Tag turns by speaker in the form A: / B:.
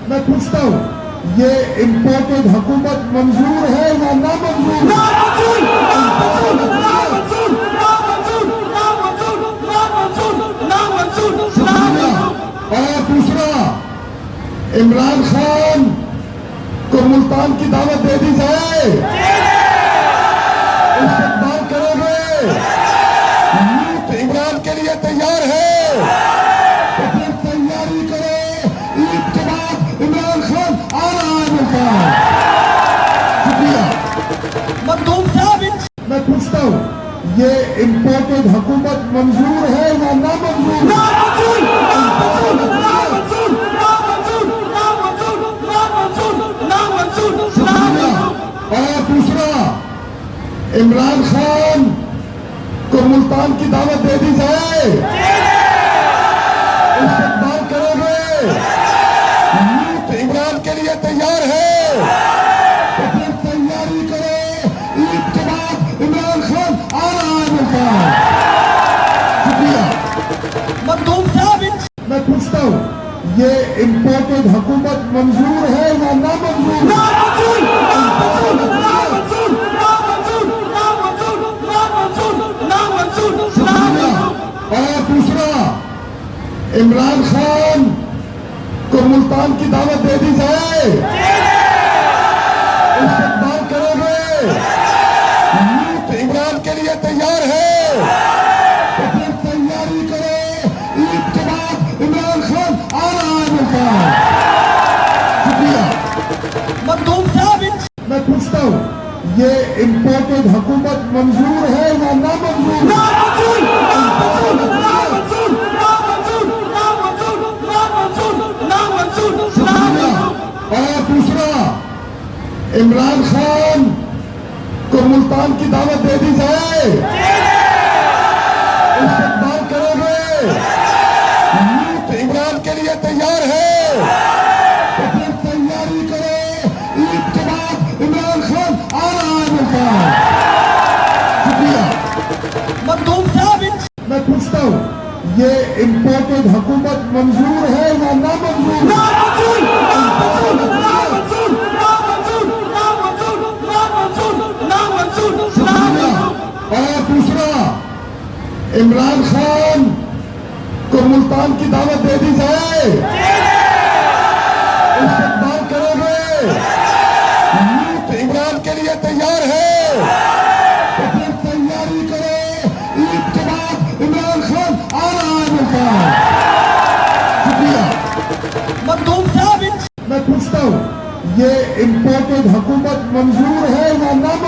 A: میں پوچھتا ہوں یہ امپورٹڈ حکومت منظور ہے یا نامنظور؟ اور دوسرا، عمران خان کو ملتان کی دعوت دے دی جائے، استقبال کرو گے؟ یوتھ عمران کے لیے تیار ہے تو پھر تیاری کرو، عید کے بعد عمران خان آ رہا ہے ملتان۔ شکریہ۔ میں پوچھتا ہوں یہ امپورٹڈ حکومت منظور ہے یا نامنظور؟ اور دوسرا، عمران خان کو ملتان کی دعوت دے دی جائے، استقبال کرو گے؟ یوتھ عمران کے لیے تیار ہے تو پھر تیاری کرو، عید کے بعد عمران خان آ رہا ہے ملتان۔ شکریہ۔ میں پوچھتا ہوں یہ امپورٹڈ حکومت منظور ہے یا نامنظور؟ اور دوسرا، عمران خان کو ملتان کی دعوت دے دی جائے، استقبال کرو گے؟ یوتھ عمران کے لیے تیار ہے تو پھر تیاری کرو، عید کے بعد عمران خان آ رہا ہے ملتان۔ شکریہ۔ میں پوچھتا ہوں یہ امپورٹڈ حکومت منظور ہے یا نامنظور؟ اور دوسرا، عمران خان کو ملتان کی دعوت دے دی جائے، استقبال کرو گے؟ یوتھ عمران کے لیے تیار ہے تو پھر تیاری کرو، عید کے بعد عمران خان آ رہا ہے ملتان۔ شکریہ۔ میں پوچھتا ہوں یہ امپورٹڈ حکومت منظور ہے یا نامنظور؟ اور دوسرا، عمران خان کو ملتان کی دعوت دے دی جائے، استقبال کرو گے؟ یوتھ عمران کے لیے تیار ہے تو پھر تیاری کرو، عید کے بعد عمران خان آ رہا ہے ملتان۔ شکریہ۔ میں پوچھتا ہوں یہ امپورٹڈ حکومت منظور ہے یا نامنظور؟